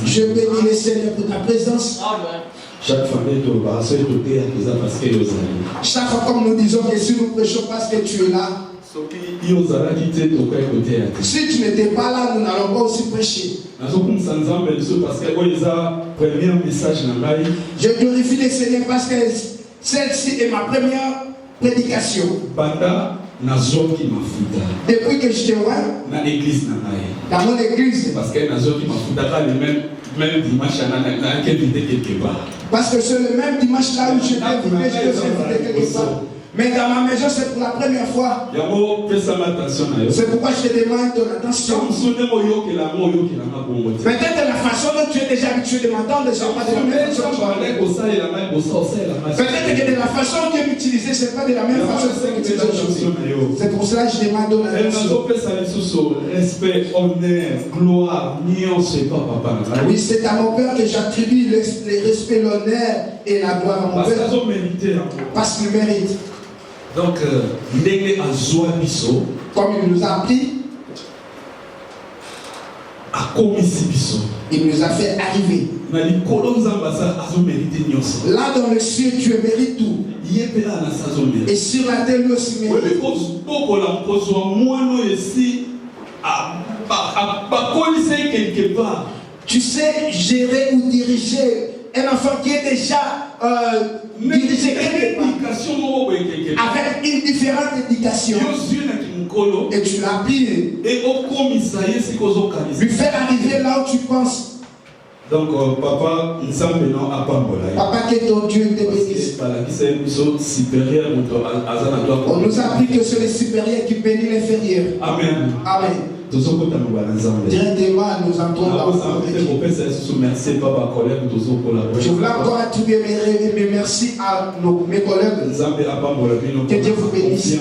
Je bénis le Seigneur pour ta présence. Chaque famille Chaque fois comme nous disons que si nous prêchons parce que tu es là, si tu n'étais pas là, nous n'allons pas aussi prêcher. Je glorifie le Seigneur parce que celle-ci est ma première prédication. Depuis que je te vois dans mon église, parce que même dimanche, parce que c'est le même dimanche là où je t'ai invité, je te suis invité quelque part. Mais dans ma maison, c'est pour la première fois. C'est pourquoi je te demande ton attention. Peut-être la façon dont tu es déjà habitué de m'entendre, ce n'est pas de la même façon. Peut-être que de la façon dont Dieu m'utilisait, ce n'est pas de la même façon que tu es aujourd'hui. C'est pour cela que je demande ton attention. Respect, honneur, gloire, oui, c'est à mon Père que j'attribue le respect, l'honneur et la gloire à mon Père. Parce qu'il mérite. Donc, comme il nous a appris, il nous a fait arriver. Là dans le ciel, Dieu mérite tout. Et sur la terre, lui aussi mérite. Tu sais, gérer ou diriger un enfant qui est déjà dirigé quelque part, avec une différente éducation, et tu l'as pris, lui faire arriver là où tu penses. Donc, papa, papa, que ton Dieu te bénisse. On nous a appris que c'est le supérieur qui bénit l'inférieur. Amen. Amen. Directement, nous entrons dans le je voulais encore attribuer mes merci à mes collègues. Que Dieu vous bénisse.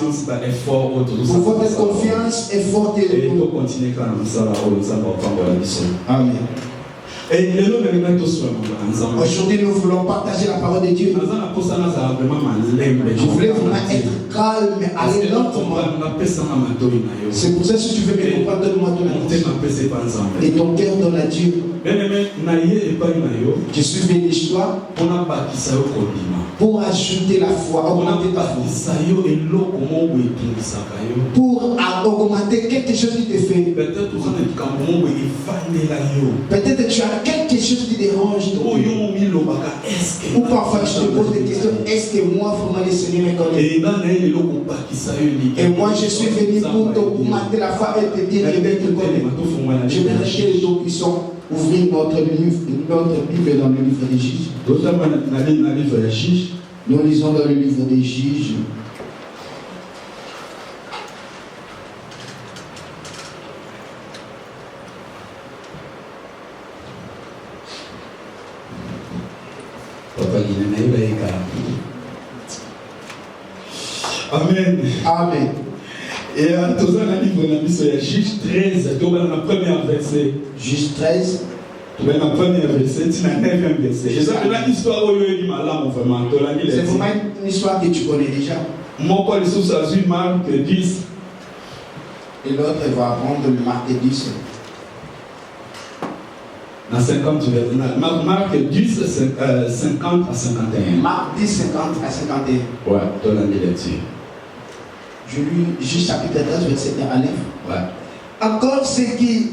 Pour votre confiance et forte. Amen. Aujourd'hui, nous voulons partager la parole de Dieu. Je voulais vraiment être calme, aller lentement. C'est pour ça que si tu veux me comprendre, donne-moi ton attention. Et ton cœur donne à Dieu. Je suis venu chez toi pour ajouter la foi, augmenter ta foi. Pour augmenter quelque chose qui te fait. Peut-être tu as quelque chose qui dérange. Ou parfois tu te poses des questions. Est-ce que moi, vraiment, le Seigneur me connaît? Et moi, je suis venu pour augmenter la foi et te dire que te connaît. Je vais rester les deux puissants. Ouvrir notre Bible dans le livre des Juges. Nous lisons dans le livre des Juges. Amen. Amen. Et dans le livre de Juge 13, dans le premier verset. Juge 13. Dans le premier verset, c'est le 9e verset. C'est vraiment une histoire que tu connais déjà. Mon Paul Sous a vu Marc 10. Et l'autre va prendre le Marc 10. Dans 50, Marc 10, 50 à 51. Marc 10, 50 à 51. Ouais, dans la lecture. Je lis juste chapitre 13, verset 1 à 9. Ouais. Encore ce qui...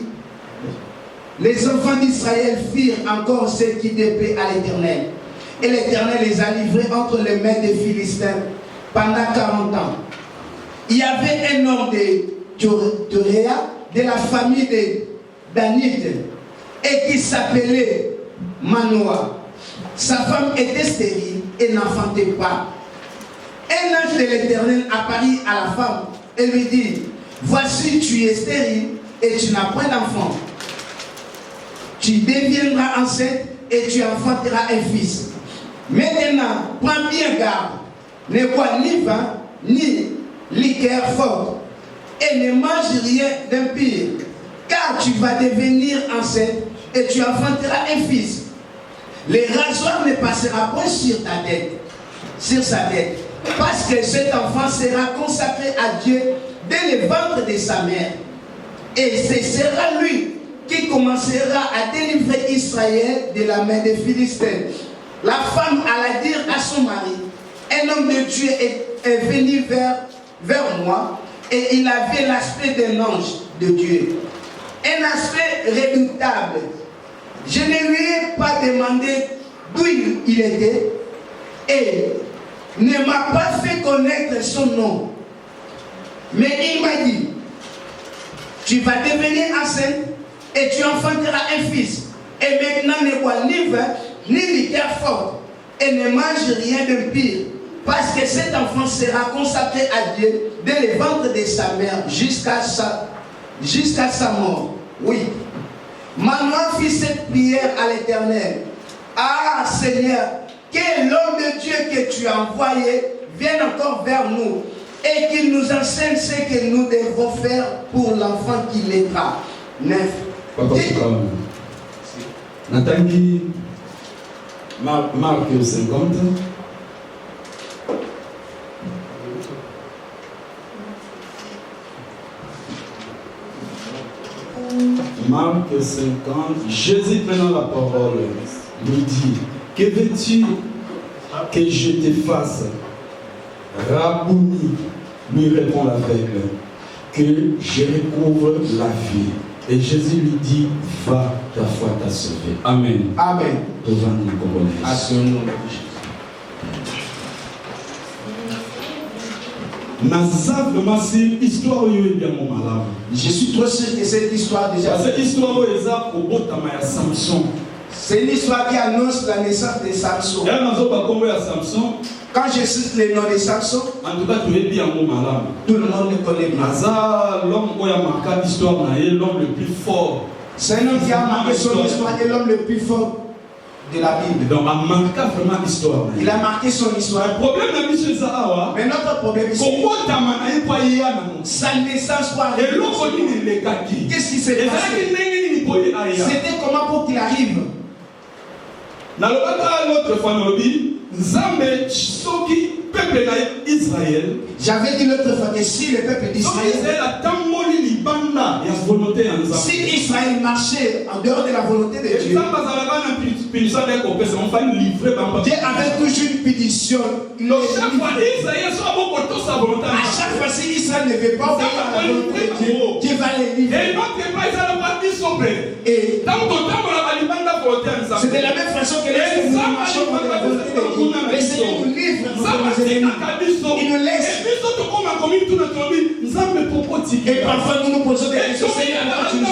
Les enfants d'Israël firent encore ce qui déplaît à l'Éternel. Et l'Éternel les a livrés entre les mains des Philistins pendant 40 ans. Il y avait un homme de Toréa, de la famille de Danite, et qui s'appelait Manoah. Sa femme était stérile et n'enfantait pas. Un ange de l'Éternel apparut à la femme et lui dit: voici, tu es stérile et tu n'as point d'enfant. Tu deviendras enceinte et tu enfanteras un fils. Maintenant, prends bien garde, ne bois ni vin ni liqueur forte et ne mange rien d'impur, car tu vas devenir enceinte et tu enfanteras un fils. Le rasoir ne passera point sur ta tête, sur sa tête, parce que cet enfant sera consacré à Dieu dès le ventre de sa mère. Et ce sera lui qui commencera à délivrer Israël de la main des Philistins. La femme alla dire à son mari, un homme de Dieu est venu vers moi et il avait l'aspect d'un ange de Dieu. Un aspect redoutable. Je ne lui ai pas demandé d'où il était et ne m'a pas fait connaître son nom. Mais il m'a dit, tu vas devenir enceinte et tu enfanteras un fils. Et maintenant ne bois ni vin, ni liqueur forte, et ne mange rien de pire, parce que cet enfant sera consacré à Dieu dès le ventre de sa mère jusqu'à sa mort. Oui. Manoah fit cette prière à l'Éternel. Ah Seigneur, que l'homme de Dieu que tu as envoyé vienne encore vers nous et qu'il nous enseigne ce que nous devons faire pour l'enfant qui naîtra. 9. Natangi Marc 50. Marc 50, Jésus prenant la parole lui dit, que veux-tu que je te fasse? Rabouni, lui répond l'aveugle, que je recouvre la vie. Et Jésus lui dit, va, ta foi t'a sauvé. Amen. Amen. Devant nous, Congolais. À ce nom de Jésus. Je suis trop sûr que cette histoire déjà. C'est une histoire qui annonce la naissance de Samson. Quand je cite le nom de Samson, tout le monde le connaît bien. C'est un homme qui a marqué son histoire et l'homme le plus fort de la Bible. Donc, il a marqué son histoire. Mais notre problème c'est sa naissance par qu'est-ce qui s'est passé? C'était comment pour qu'il arrive? J'avais dit l'autre fois que si le peuple d'Israël, si Israël marchait en dehors de la volonté de Dieu, Dieu avait toujours une pétition. À chaque fois, si Israël ne veut pas obéir à la volonté de Dieu, Dieu va les livrer. Et c'est de la même façon que les Seigneur marchent dans la volonté de Dieu. Les Seigneur nous livrent nos ennemis. Il nous laisse. Et parfois nous nous posons des questions. Seigneur, tu nous as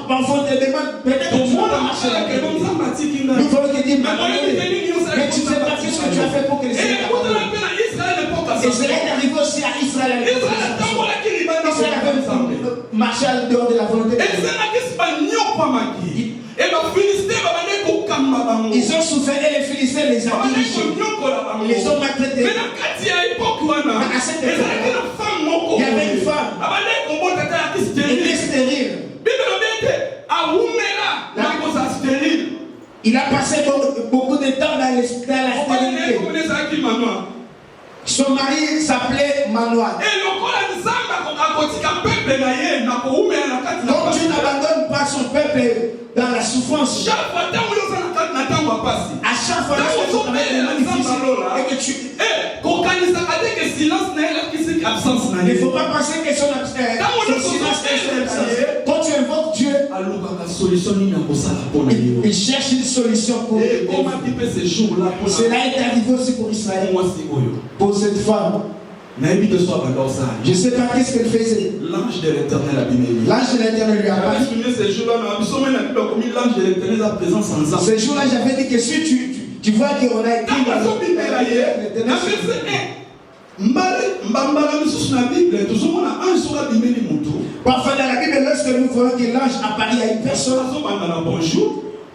parfois on te demande, peut-être que tu vas marcher là. Nous voulons te dire, mais tu ne sais pas ce que tu as fait pour que les Seigneur t'abandonnent. Et cela est arrivé aussi à Israël. Israël avait marché en dehors de la volonté de Dieu. Ils ont souffert et les Philistins les ont dirigés. Ils les ont maltraités. Mais à cette époque, il y avait une femme. Elle était stérile. Il a passé beaucoup de temps dans la stérilité. Son mari s'appelait Manoah. Donc Dieu n'abandonne pas son peuple dans la souffrance. À chaque fois que tu et que tu... Il ne faut pas penser que son silence est son absence. Quand tu invoques Dieu, il cherche une solution pour cela est arrivé aussi pour Israël. Pour cette femme. Je ne sais pas qu'est-ce qu'elle faisait. L'ange de l'Éternel a bimé. L'ange de l'Éternel lui a parlé. Ces jours-là, j'avais dit que si tu vois qu'on a écrit dans l'Éternel. Parfois dans la Bible, lorsque nous voyons que l'ange apparaît à une personne,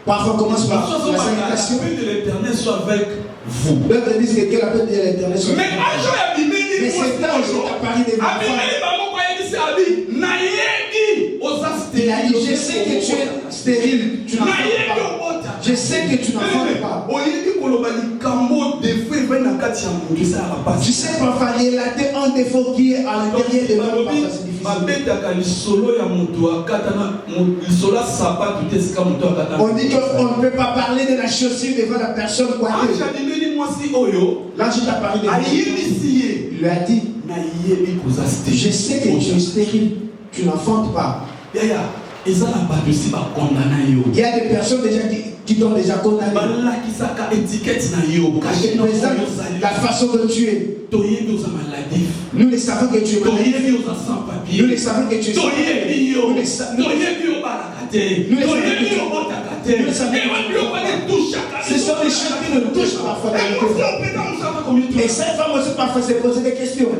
parfois on commence par la salutation. Que de l'Éternel soit avec vous. D'autres disent que la paix de l'Éternel soit avec vous. Mais cet ange est apparu devant moi. Il a dit, je sais que tu es stérile, tu n'en pas. Je sais que tu n'en pas. Tu sais parfois relater un défaut qui est à l'intérieur de l'homme, parfois c'est difficile. On dit qu'on ne peut pas parler de la chaussure devant la personne coiffée. L'ange t'a parlé de lui. Il lui a dit, je sais que tu es stérile, tu n'enfantes pas. Il y a des personnes déjà qui t'ont déjà condamné. La façon dont tu es. Nous les savons que tu es maladif. Nous les savons que tu es ce sont des choses qui nous touchent parfois. Et cette femme aussi parfois s'est posé des questions.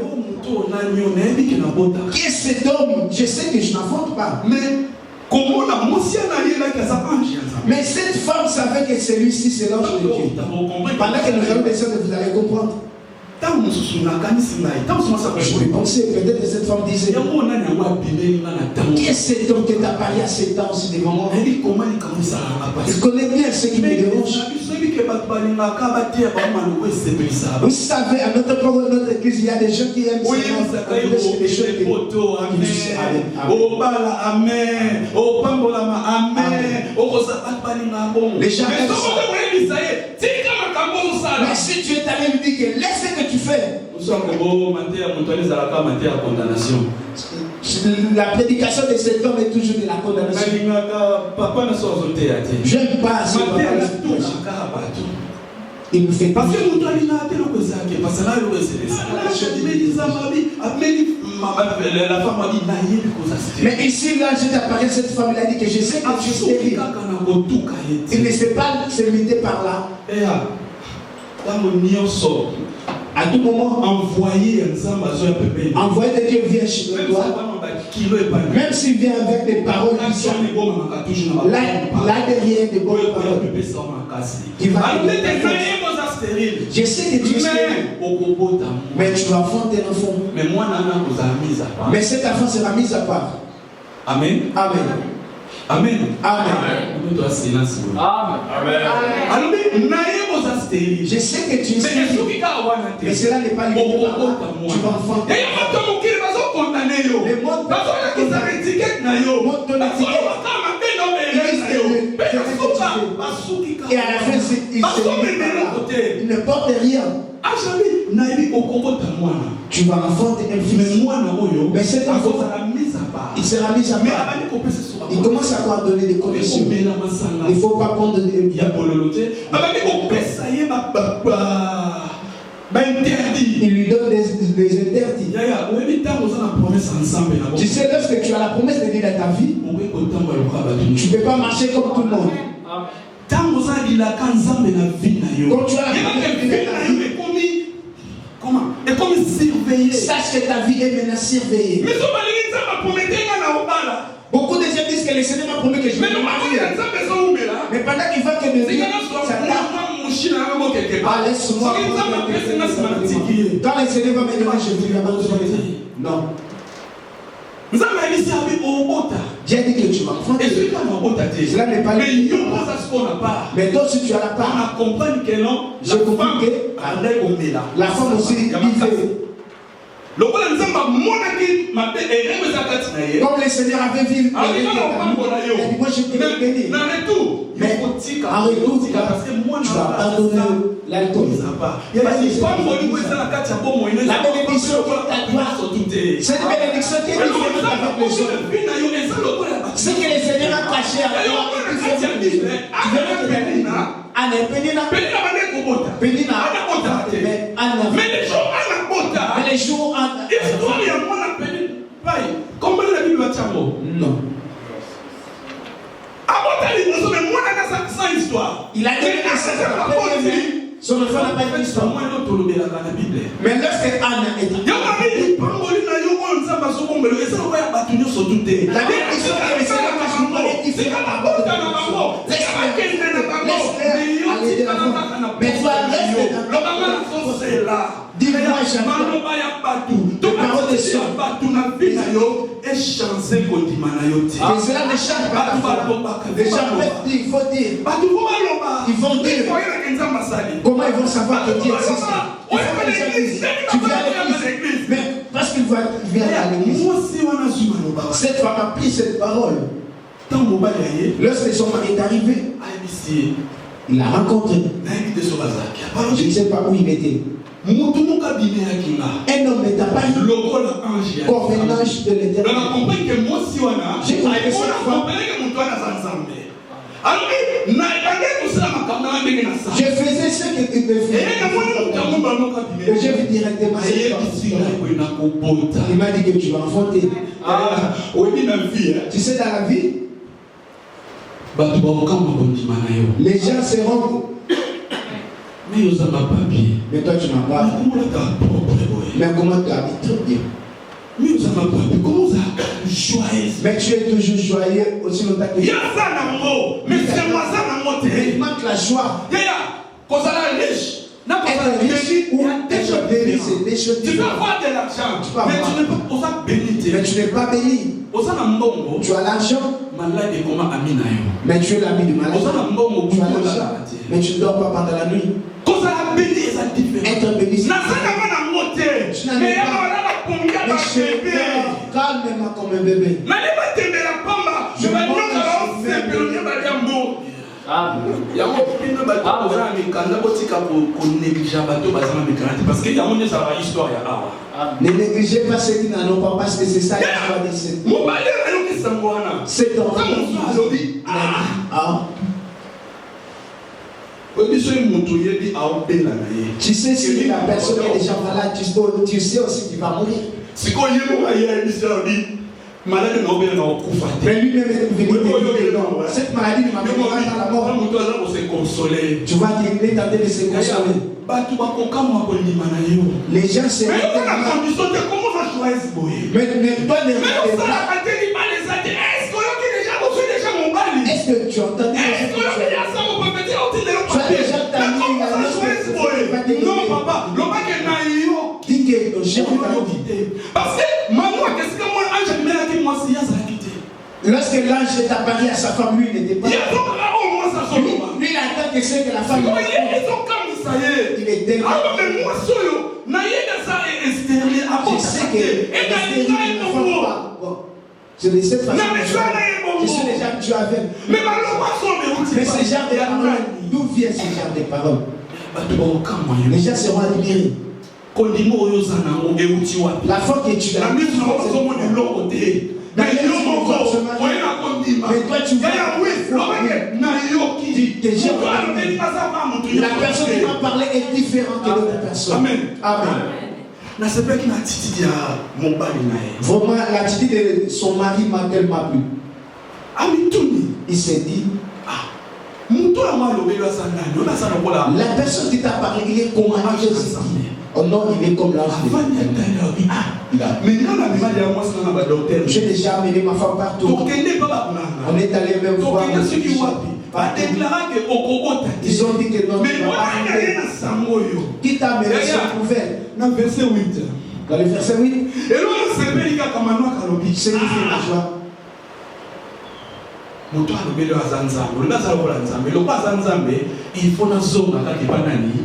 Qui est cet homme? Je sais que je n'enfante pas. Mais cette femme savait que celui-ci c'est l'ange de Dieu. Pendant que nous allons descendre, vous allez comprendre. Je vais penser, peut-être que cette femme disait, qui est cet homme qui est apparu à 7 ans aussi devant moi? Il connaît bien ce qui me dérange. Vous savez, à notre église, il y a des gens qui aiment les gens mais si tu es allé lui dire que laisse ce que tu fais, la prédication de cet homme est toujours de la condamnation. Je n'aime pas ce papa. Il me fait parce que la femme a dit, mais ici, là, je t'apparais, cette femme, il a dit que je sais que tu es stérile. Il ne sait pas se limiter par là. À tout moment, envoyer de Dieu vient chez toi. Même s'il vient avec des paroles qui sont là derrière des bonnes paroles qui va je sais que tu es stérile, mais tu vas enfanter un enfant. Mais cet enfant sera mis à part. Amen. Amen. Amen. Amen. Je sais que tu es stérile, mais cela n'est pas limité par là. Tu vas enfanter. Le monde et à la fin, il ne porte rien. Tu vas enfanter un fils. Mais cet enfant, il sera mis à part. Il commence à avoir donné des conditions. Il ne faut pas prendre des il lui donne des interdits. Tu sais, lorsque tu as la promesse de Dieu dans ta vie, tu ne peux pas marcher comme tout le monde. Quand tu as la promesse de Dieu dans ta vie, sache que ta vie est maintenant surveillée. Beaucoup de gens disent que le Seigneur m'a promis que je vais me marier. Mais pendant qu'il va que de Dieu, ça laisse-moi. Quand le Seigneur va me dire, je vais lui abandonner. Non. Dieu dit que tu vas enfanter. Cela n'est pas lui. Mais toi, si tu as la part, je comprends que la femme aussi vivait. Comme le Seigneur avait vu, il a dit, moi je te bénis. Mais en retour, tu vas abandonner l'alcool. La bénédiction qui est à toi, cette bénédiction qui est différente avec les autres. Ce que le Seigneur a caché à toi, tu mais les jours comment la Bible va dire non. Il a donné son enfant n'a pas d'histoire. Mais lorsque Anne est la dis-moi cela ne change pas. Les gens peuvent dire, il faut dire. Ils vont dire. Comment ils vont savoir que Dieu existe? Il faut que les gens disent. Tu viens à l'église. Mais parce qu'il vient à l'église. Cette femme a pris cette parole. Lorsque son mari est arrivé, il l'a rencontré. Je ne sais pas où il était. Un homme est apparu comme un ange de l'éternel. J'ai compris que cette femme. Je faisais ce que tu peux faire. Et je vais directement. Il m'a dit que tu vas enfanter. Tu sais, dans la vie, les gens seront. Mais toi tu n'as pas. Mais comment tu habites très bien? Mais tu es toujours joyeux aussi longtemps que tu es. Mais il manque la joie. Être riche ou être béni, c'est des choses différentes. Tu peux avoir de l'argent, mais tu n'es pas béni. Tu as l'argent, mais tu es l'ami du malade. Tu as l'argent, mais tu ne dors pas pendant la nuit. Être béni, c'est tu n'as pas. Mais je dors calmement comme un bébé. Je ne négligez pas ceux qui n'en ont pas parce que c'est ça l'histoire de cet homme. Tu sais si la personne est déjà malade, tu sais aussi qu'il va mourir. Mais lui-même est venu non. Cette maladie ne m'a pas à la mort. Tu vois qu'il est tenté de se consoler. Les gens se mettent. Mais toi, est-ce que tu entends tu as déjà entendu non, papa, dis que ton chef parce que lorsque l'ange est apparu à sa femme, lui n'était pas. Lui, il attend que c'est que la femme. Il est tellement. Je sais que c'est de cette façon. Je suis déjà habitué avec. Mais ce genre de paroles, d'où vient ce genre de paroles? Les gens seront admirés. La foi que tu as. Mais toi tu vois la personne qui va parler est différente que l'autre personne. Amen. Amen. Vraiment l'attitude de son mari m'a tellement plu. Il s'est dit la personne qui t'a parlé, il est comme un ange. Oh non, il est comme l'ange. J'ai déjà amené ma femme partout. On est allé même voir. Ils ont dit que non, tu vas pas monter. Qui t'a amené cette nouvelle? Dans le verset 8. Dans le verset 8. C'est qui fait la joie?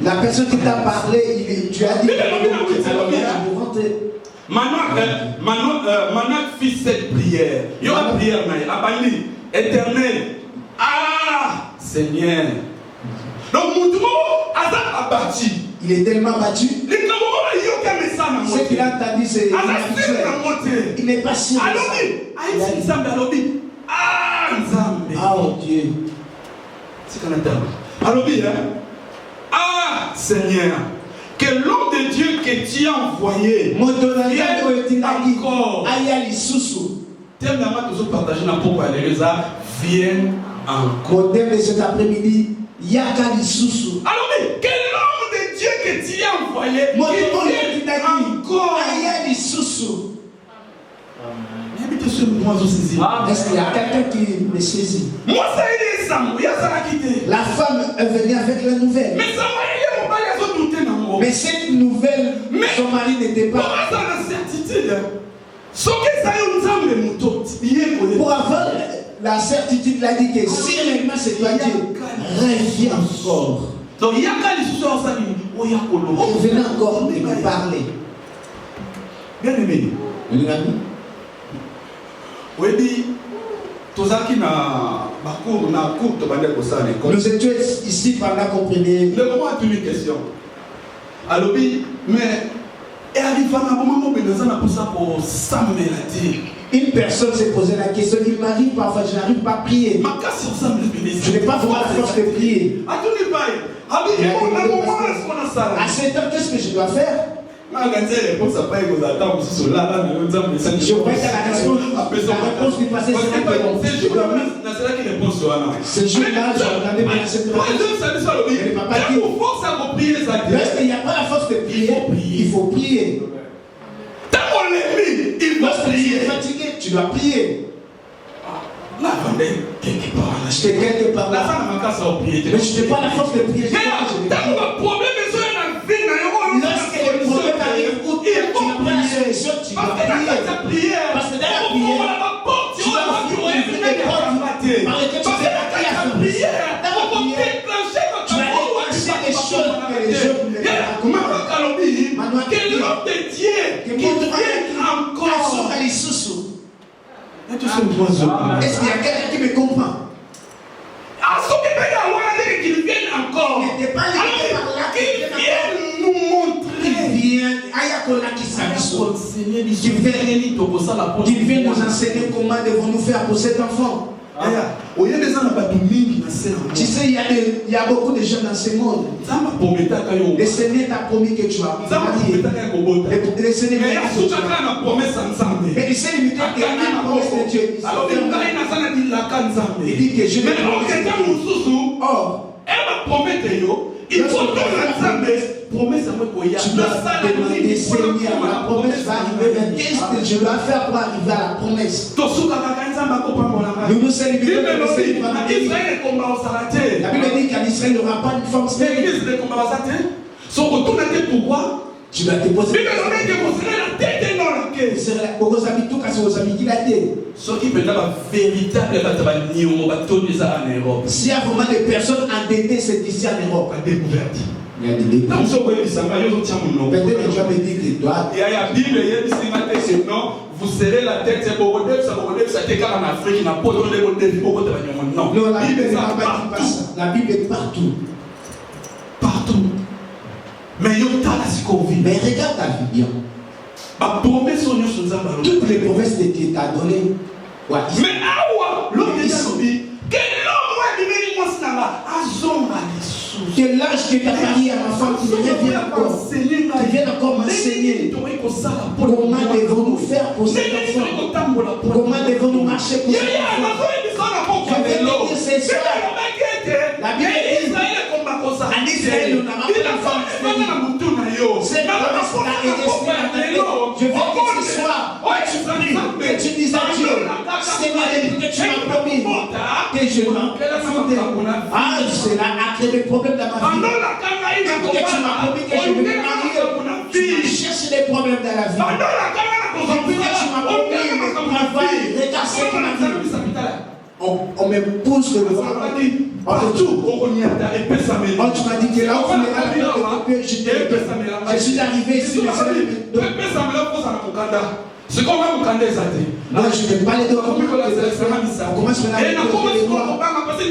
La personne qui t'a parlé, tu as dit maintenant fit cette prière. Il y a une prière, éternel. Ah, Seigneur. Donc, abattu. Il est tellement battu. Ce qu'il a entendu, c'est il n'est pas sûr. Oh Dieu. Ah Seigneur, que l'homme de Dieu que tu as envoyé vienne encore. Vienne encore. Au thème de cet après-midi, Yaka Lisusu. Alors, que l'homme de Dieu que tu as envoyé vienne encore. Aya Lisusu. Est-ce qu'il y a quelqu'un qui me saisit? La femme est venue avec la nouvelle. Mais cette nouvelle, son mari n'était pas. Pour avoir la certitude, il a dit que si réellement c'est toi Dieu, reviens encore. Donc il y a venez encore de me parler. Bien aimé. Oui, tozaki na bakour na cour to bande ko sa l'école. Nous étions ici pendant qu'on prenait. Le moment a une question. Alors oui, mais et arrive à un moment où nous avons pour ça pour s'améliorer. Une personne s'est posé la question, il m'arrive parfois, je n'arrive pas à prier. Je n'ai pas vraiment la force de prier. À ce temps, qu'est-ce que je dois faire? Je vois que la réponse du passé, c'est ce jour-là, j'ai regardé ma réponse. Et papa dit, lorsqu'il n'y a pas la force de prier, il faut prier. Lorsque tu es fatigué, tu dois prier. J'étais quelque part là. Mais je n'ai pas la force de prier. Lorsque les problèmes arrivent, où tu n'as pas la solution, tu dois prier. Parce que dans la prière, tu dois ouvrir des portes par lesquelles tu fais la prière. Dans la prière, tu vas déclencher des choses que les gens ne peuvent pas comprendre. Que l'homme de Dieu qui vient encore. Est-ce qu'il y a quelqu'un qui me comprend? Qu'il vienne encore. Il n'était pas limité par là. Qu'il vienne nous montrer. Qu'il vienne. Ayakola qui s'habille. Qu'il vienne nous enseigner comment devons-nous faire pour cet enfant. Tu sais, il y a beaucoup de gens dans ce monde. Le Seigneur t'a promis que tu vas marier. Le Seigneur mais il s'est limité à la promesse de Dieu. Il dit que je vais il faut que tu dois demander, Seigneur, la promesse va arriver. Mais qu'est-ce que je dois faire pour arriver à la promesse? Nous nous sommes limités à la Bible dit qu'en Israël, il n'y aura pas une femme stérile. Tu dois te poser s'il y a vraiment des personnes endettées, c'est ici en Europe. Il y a des dépenses. Peut-être que tu vas me dire que toi. Vous serrez la tête, c'est pour en Afrique, non, la Bible n'est pas partout. La Bible est partout. Partout. Mais regarde ta vie bien. Toutes les promesses que tu t'as données. Mais que l'âge que tu as marié à ma femme, tu reviens encore. Tu viens encore m'enseigner comment devons-nous faire pour cet enfant. Comment devons-nous marcher pour cet enfant. Je vais te dire ce soir. La Bible dit en Israël, on n'a pas la femme stérile. Cette promesse-là est destinée à ta vie. Je veux que ce soir, tu pries, que tu dises à Dieu, Seigneur, depuis que tu m'as promis que je m'en ah, cela a créé des problèmes dans ma vie. Depuis que tu m'as promis que je vais me marier, tu cherches des problèmes dans la vie. Depuis que tu m'as promis le travail, regarde ce qu'il m'a dit. On me pousse le vent. Partout. Tu m'as dit que là où tu es là, je suis arrivé ici. C'est comme un candidat. Moi, je ne vais pas les deux. On commence maintenant avec les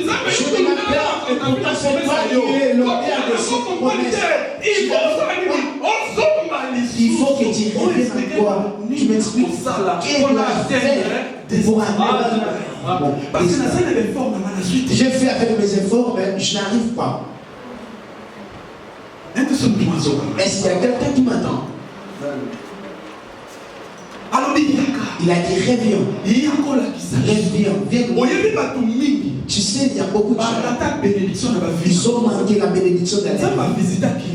doigts. Je vais la faire et pour ta séparer l'honneur de cette promesse. Il faut que tu reviennes encore. Tu m'expliques qu'est-ce que tu faire pour arriver. J'ai fait avec mes efforts, mais je n'arrive pas. Est-ce qu'il y a quelqu'un qui m'attend? Il a dit reviens. Reviens. Tu sais, il y a beaucoup de gens. Ils ont manqué la bénédiction de la vie.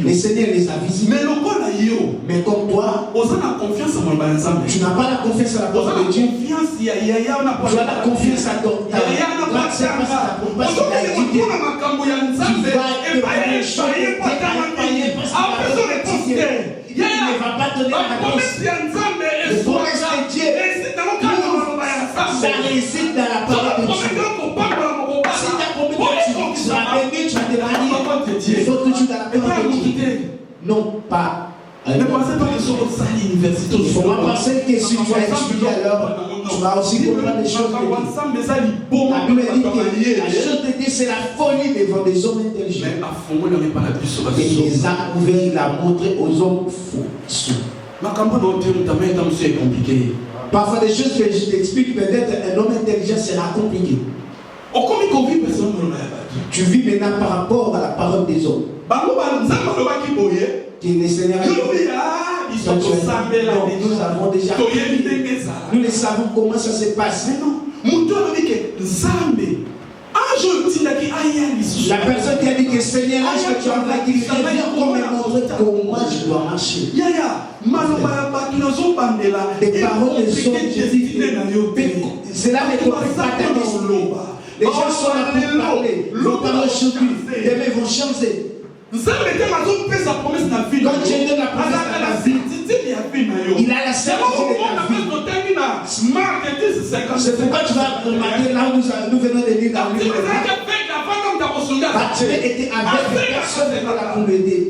Le Seigneur les a visités. Mais comme toi, tu n'as pas la confiance à la parole de Dieu. Tu as la confiance à ton ta grande sœur parce qu'il a dit que tu vas te les choses, il ne va pas donner la réponse. Le promesse de Dieu, ça réside dans la parole de Dieu. Si tu as promis que tu seras béni, tu vas te marier. Il faut que tu dans la parole de Dieu. Non pas Ne pensez pas que sur votre salle université, il faut pas penser que si tu as étudié alors, tu vas aussi comprendre les choses de Dieu. La Bible dit que la chose de Dieu, c'est la folie devant des hommes intelligents. Et il les a ouverts, il a montré aux hommes fous. Parfois des choses que je t'explique, peut-être un homme intelligent sera compliqué. Tu vis maintenant par rapport à la parole des hommes. Que le Seigneur a dit, nous avons déjà nous le savons comment ça se passe. La personne qui a dit que Seigneur, est-ce que tu as envoyé, il revient pour me montrer comment je dois marcher. Des paroles des hommes, je dis, cela ne comprend pas ta destinée. Les gens sont là pour parler, vont parler aujourd'hui, demain ils vont changer. Quand Dieu donne la promesse à la vie, il a la certitude de ta vie. C'est pourquoi tu vas remarquer là où nous venons de lire dans le livre. Bartimée était avec personne pour l'aider.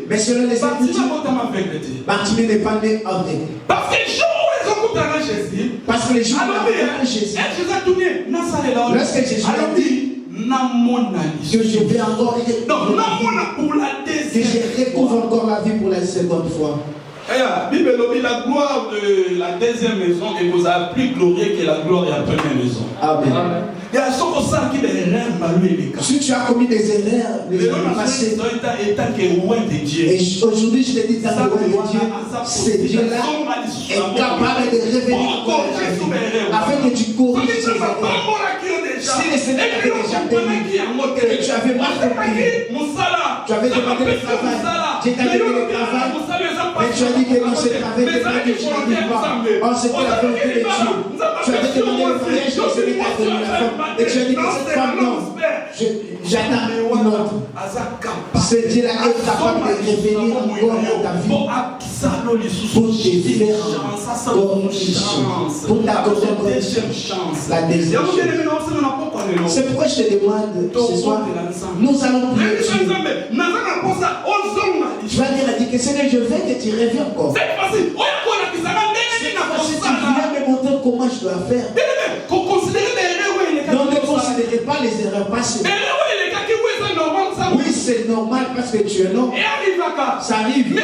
Mais selon les Écritures, Bartimée n'est pas né avec. Parce que les gens ont Jésus. Lorsque Jésus a dit que je vais encore que je recouvre encore la vie pour la seconde fois. La gloire de la deuxième maison est plus glorieuse que la gloire de la première maison. Amen. Si tu as commis des erreurs, les erreurs passées, et aujourd'hui je te dis dans le nom de Dieu, ce Dieu-là est capable de revenir encore afin que tu corriges tes erreurs. Si le Seigneur t'avait déjà béni, que tu avais mal compris, tu avais demandé le travail, Dieu t'a donné le travail, mais tu as dit que non, c'est travail que tu n'arrives pas. Oh, c'était la volonté de Dieu. Tu avais demandé le mariage, que le Seigneur t'a donné la femme, et tu as dit que cette femme, non, j'attends une autre. Ce Dieu-là est capable de revenir encore dans ta vie pour te faire encore une chance, pour t'accorder encore une chance, la deuxième chance. C'est pourquoi je te demande ce soir, nous allons prier Dieu. Tu vas dire à Dieu que Seigneur, je veux que tu reviennes encore. Cette fois-ci, tu viens me montrer comment je dois faire. Donc ne considérez pas les erreurs passées. Oui, c'est normal parce que tu es non. Ça arrive.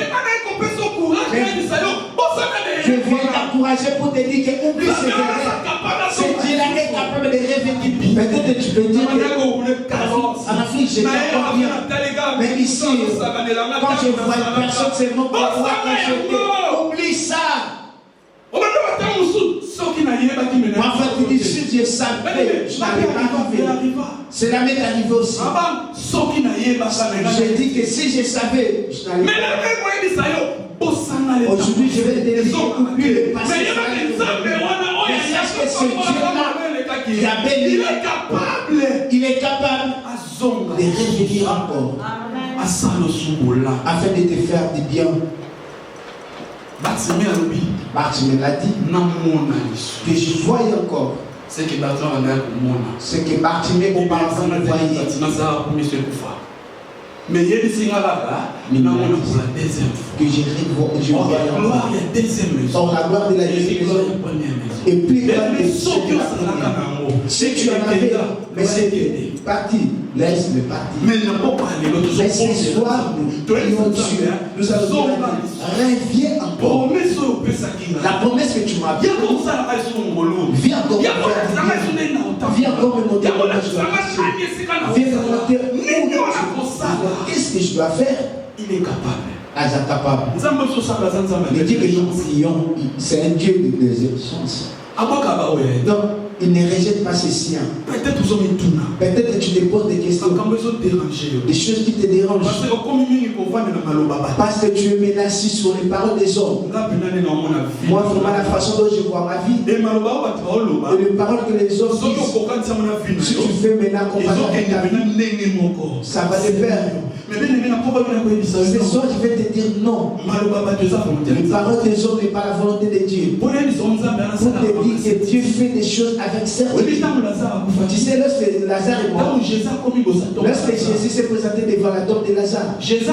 Je viens t'encourager pour te dire que oublie ces erreurs. C'est Dieu là est capable de revenir. Peut-être que tu peux dire que en Afrique, j'étais encore bien. Mais ici, quand je vois une personne, c'est mon papa, quand je dis, oublie ça. Parfois, tu dis, si Dieu savait, je n'allais pas arriver. Cela m'est arrivé aussi. Je dis que si je savais, je n'allais pas arriver. Aujourd'hui, je vais te dire, oublie le passé. Mais sache que ce Dieu-là, qui a béni, il est capable de revenir encore. Afin de te faire du bien. Bartimée l'a dit que je voyais encore ce que Bartimée auparavant ne voyait. Mais il y a des signes là, que je vois encore. Or la gloire de la deuxième maison. Et puis si tu en avais, mais c'est parti, laisse-le partir. Mais ce soir, nous allons dire, reviens encore. La promesse que tu m'as dit, viens encore me faire, viens encore me montrer comment je dois marcher. Viens me montrer où tu dois. Qu'est-ce que je dois faire? Il est capable. Capable. Le Dieu que nous prions, c'est un Dieu de deuxième chance. Donc, il ne rejette pas ses siens. Peut-être que tu te poses des questions, des choses qui te dérangent. Parce que tu es menacé sur les paroles des hommes. Moi, vraiment, la façon dont je vois ma vie, et les paroles que les hommes disent, si tu fais maintenant combattre avec ta vie, ça va te faire. Ce soir, je vais te dire non. Les paroles des hommes n'est pas la volonté de Dieu. Pour te dire que Dieu fait des choses avec certitude. Tu sais, lorsque Lazare est mort, lorsque Jésus s'est présenté devant la tombe de Lazare, Jésus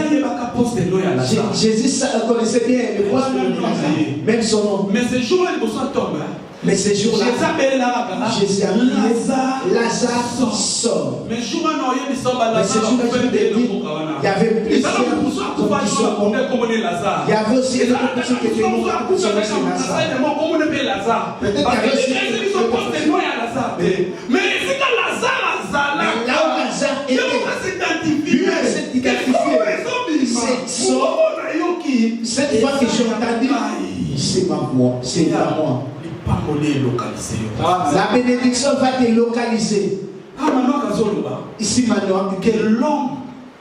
connaissait bien le poste de Lazare, même son nom. Mais ce jour-là, Jésus a dit Lazare sort. Mais ce jour-là, je vais te dire, il y avait plusieurs hommes qui sont morts. Il y avait aussi une autre personne qui était morte pour son nom, c'est Lazare. Peut-être qu'il y avait aussi une autre personne. Mais là où Lazare était, lui s'est identifié. Cette fois que j'ai entendu, c'est ma voix, c'est à moi. La bénédiction va te localiser. Ici maintenant, que l'homme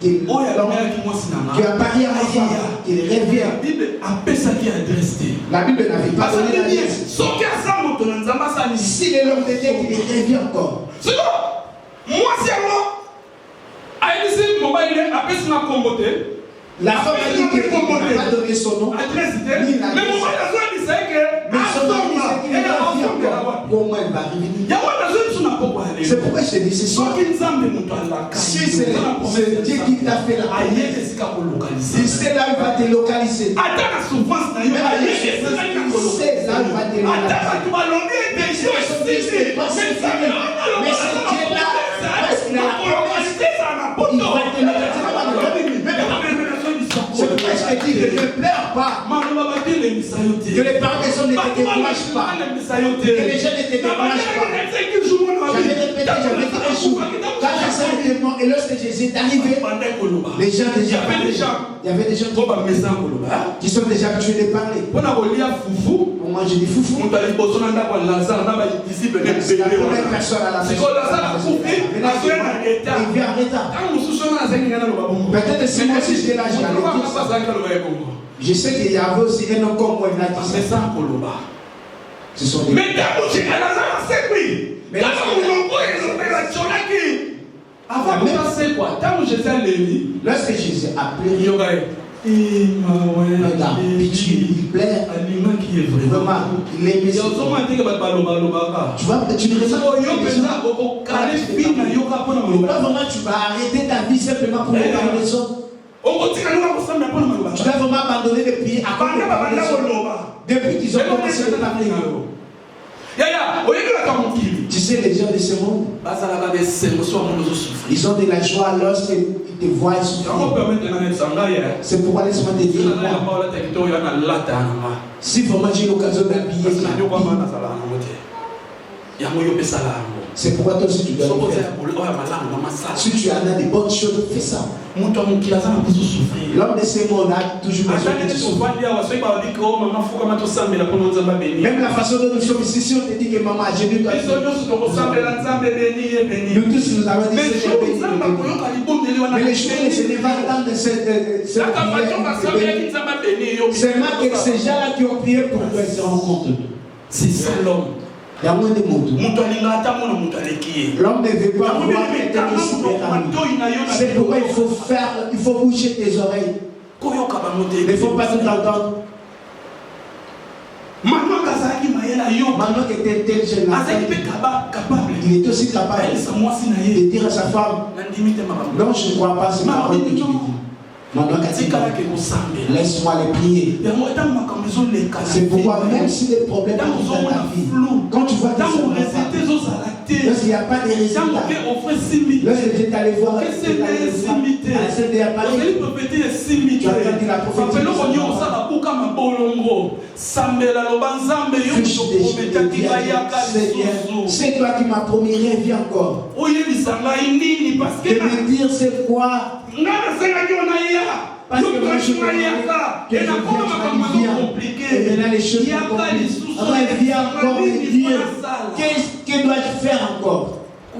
qui a parié à ma femme, qu'il revient. La Bible n'avait pas donné l'adresse. Si l'homme de Dieu qui revient encore. La femme a dit qu'il n'a pas donné son nom. Mais son nom disait qu'il revient encore. Comment elle va revenir? C'est pourquoi je te dis ce soir. Si c'est Dieu qui t'a fait la prière, il sait là où il va te localiser. Même c'est là où il va te localiser. Mais c'est Dieu là, parce qu'il a la promesse, il va te localiser. C'est pourquoi je te dis, ne pleure pas. Que les parents des hommes ne te découragent pas. Que les gens ne te découragent pas. J'avais répété, j'avais dit un jour, quand Lazare était mort et lorsque Jésus est arrivé, les gens déjà parlaient. Il y avait des gens qui sont déjà habitués de parler. Pour moi, je dis foufou. C'est la première personne à la maison. Il vient en retard. Peut-être si moi aussi j'étais là, je sais qu'il y avait aussi un homme comme moi, il a dit ça. Ce sont des... Mais lorsque Jésus a pleuré, il a pitié, il pleure. Vraiment, il est méchant. Tu vois, tu ne ressens pas vraiment, tu vas arrêter ta vie simplement pour regarder les autres. Tu dois vraiment abandonner les pieds à cause de les autres. Depuis qu'ils ont commencé à parler. Tu sais, les gens de ce monde, ils ont de la joie lorsqu'ils te voient souffrir. C'est pourquoi laisse-moi te dire, si vraiment j'ai l'occasion d'habiller, c'est pourquoi toi aussi tu dois le faire. Si tu as des bonnes choses, fais ça. L'homme de ce monde a toujours besoin de souffrir. Même la façon dont nous sommes ici, si on te dit que maman a Jésus, nous tous nous avons dit Seigneur béni. Mais les choses ne se lèvent pas dans cette prière. Seulement que ces gens-là qui ont prié pour toi se rendent compte. C'est ça l'homme. Il y a moins de monde. L'homme ne veut pas voir quelqu'un qui se met à lui. C'est pourquoi il faut bouger tes oreilles. Il ne faut pas tout entendre. Maintenant que tu es tel jeune, il est aussi capable de dire à sa femme, non, je ne crois pas ce parole que tu dis. Maintenant, laisse-moi les prier. C'est pourquoi même si les problèmes arrivent dans ta vie, quand tu vois que lorsqu'il n'y a pas de résultats, lorsque tu es allé voir à la scène des appareils, tu as entendu la prophétie. C'est toi qui m'as promis, reviens encore. De me dire c'est quoi. Parce que moi je que et maintenant les choses sont compliquées. Reviens encore me dire que dois-je faire encore.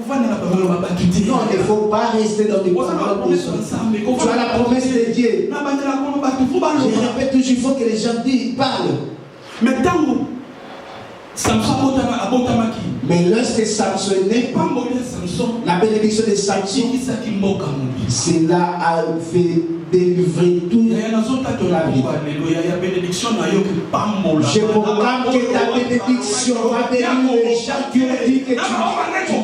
Non, il ne faut pas rester dans des paroles des hommes. Tu as la promesse de Dieu. Je répète toujours, il faut que les gens parlent. Mais lorsque Samson est né, la bénédiction de Samson, cela a fait délivrer toute la vie. Je proclame que ta bénédiction va délivrer les gens qui ont dit que tu ne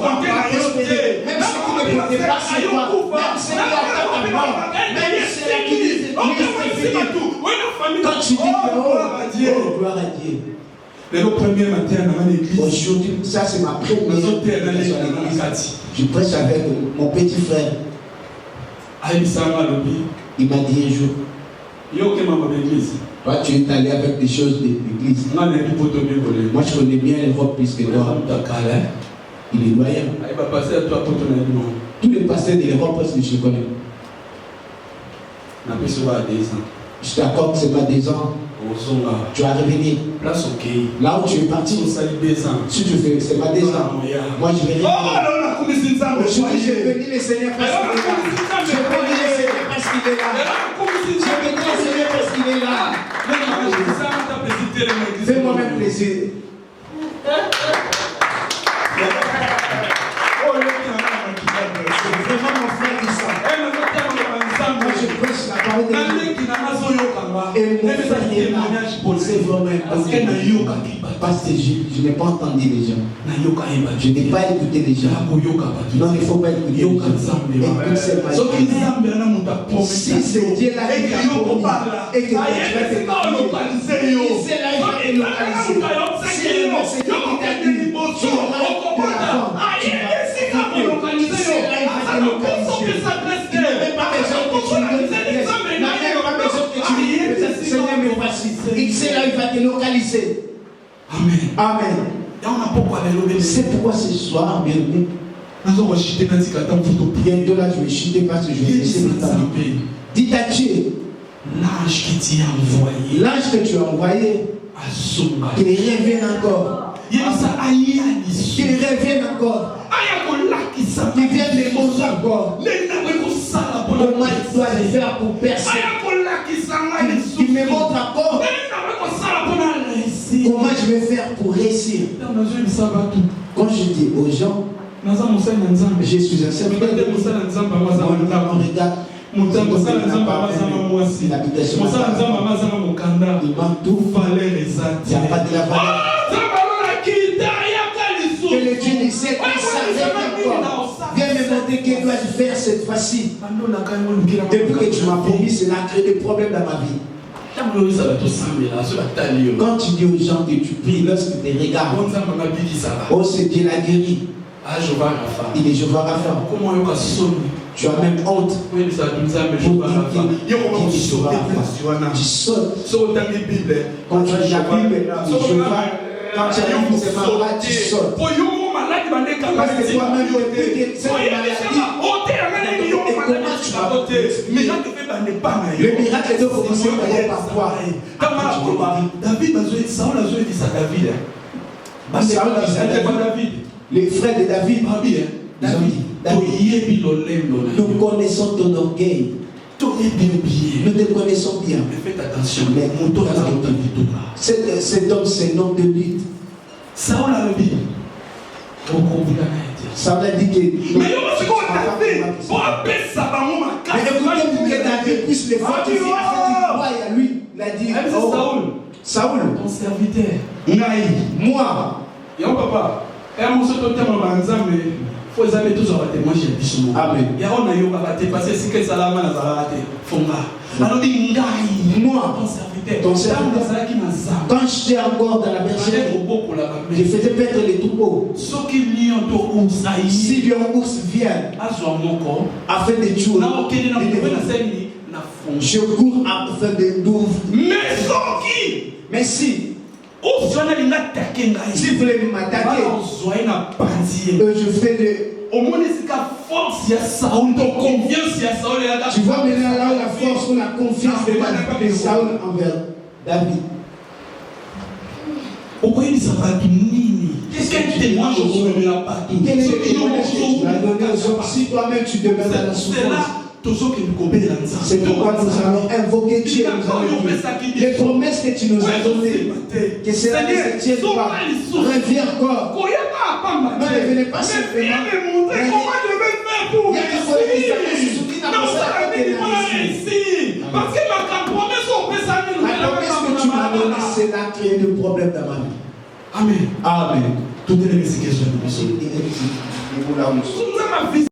vas pas prospérer. Même ceux qui ne comptaient pas sur toi, même ceux qui attendent ta mort, même ceux qui disent quand tu dis que oh, gloire à Dieu. Le premier matin dans l'église. Aujourd'hui, ça c'est ma première église. Je prêche avec mon petit frère. Il m'a dit un jour, toi tu es allé avec des choses de l'église. Moi je connais bien l'Europe plus que toi. Il est loyal. Tous les pasteurs de l'Europe parce que je connais. Je t'accorde c'est pas des ans. Tu vas revenir là où tu es parti. Si tu fais, c'est pas des ans. Moi je vais revenir. Aujourd'hui j'ai béni le Seigneur parce qu'il est là. J'ai béni le Seigneur parce qu'il est là. J'ai béni le Seigneur parce qu'il est là. Fais-moi même plaisir. C'est vraiment mon frère qui sent. Moi je prêche la parole de Dieu. Et mon frère est là. C'est vraiment parce que je n'ai pas entendu les gens. Je n'ai pas écouté les gens. Non, il ne faut pas écouter les gens. Écoute ces mains. Si c'est Dieu là qui t'a promis et que tu vas te localiser, c'est là il va te localiser. Si c'est Dieu qui t'a dit, tu auras de l'argent. C'est là il va te localiser. Il n'a même pas besoin que tu lui donnes ta pièce. Il n'a même pas besoin que tu lui donnes. Seigneur, me voici. C'est là il va te localiser. Amen. Amen. C'est pourquoi ce soir, bien aimé, bientôt là je vais chuter parce que je vais laisser le temps. Dites à Dieu, l'ange qui t'a envoyé, l'ange que tu as envoyé, qu'il revienne encore. Qu'il revienne encore. Qu'il vienne les montrer encore. Comment il doit le faire pour percer. Qu'il me montre encore. Comment je vais faire pour réussir. Quand je dis aux gens, je suis un serveur de Dieu. On regarde. L'habitation. Il manque tout. Il n'y a pas de la valeur. Que le Dieu ne sait pas s'arrête encore. Viens me montrer que dois-je faire cette fois-ci. Depuis que tu m'as promis, cela a créé des problèmes dans ma vie. Quand tu dis aux gens que tu pries, lorsque tu te regardes, oh c'est Dieu l'a guéri. Il est Jéhovah Rapha. Tu as même honte pour dire qu'il est Jéhovah Rapha. Tu sautes. Quand tu lis la Bible, quand tu as c'est malade, tu sautes. Parce que toi-même, tu es cette maladie. Et comment tu vas le miracle doit commencer par toi. David, Saul a dit ça David. Les frères de David, nous connaissons ton orgueil. Nous te connaissons bien. Mais faites attention. Mais cet homme, c'est un homme de lutte. Saul a dit. Ça veut dire que. Mais écoutez, pour que David puisse le fortifier, à lui, il a dit Saoul, ton serviteur, moi, papa, et mon faut examiner tous les témoins chez Bishop. Amen. Il y a un aïe qui va te passer si que Salama n'a pas été fonga. Alors dit moi, ton serviteur, quand j'étais encore dans la bergerie, je faisais paître les troupeaux. Si un ours vient afin de tuer, je cours afin de d'ouvrir. Mais si vous voulez m'attaquer, je fais de. Tu vois maintenant là la force ou la confiance de Saül envers David. Qu'est-ce que tu témoignes aujourd'hui là-bas? Quel est le témoignage que tu as donné aux hommes? Si toi-même tu demeures dans la souffrance, c'est pourquoi nous allons invoquer Dieu. Nous allons dire les promesses que tu nous as données, que cela ne se tienne pas. Reviens encore. Non, il ne venait pas simplement. Mais viens me montrer comment je vais faire pour réussir. Parce que ma promesse, on peut s'amener. La promesse que tu m'as donnée, c'est là créer des problèmes dans ma vie. Amen. Amen. Tout est les questions. Et vous là où nous sommes.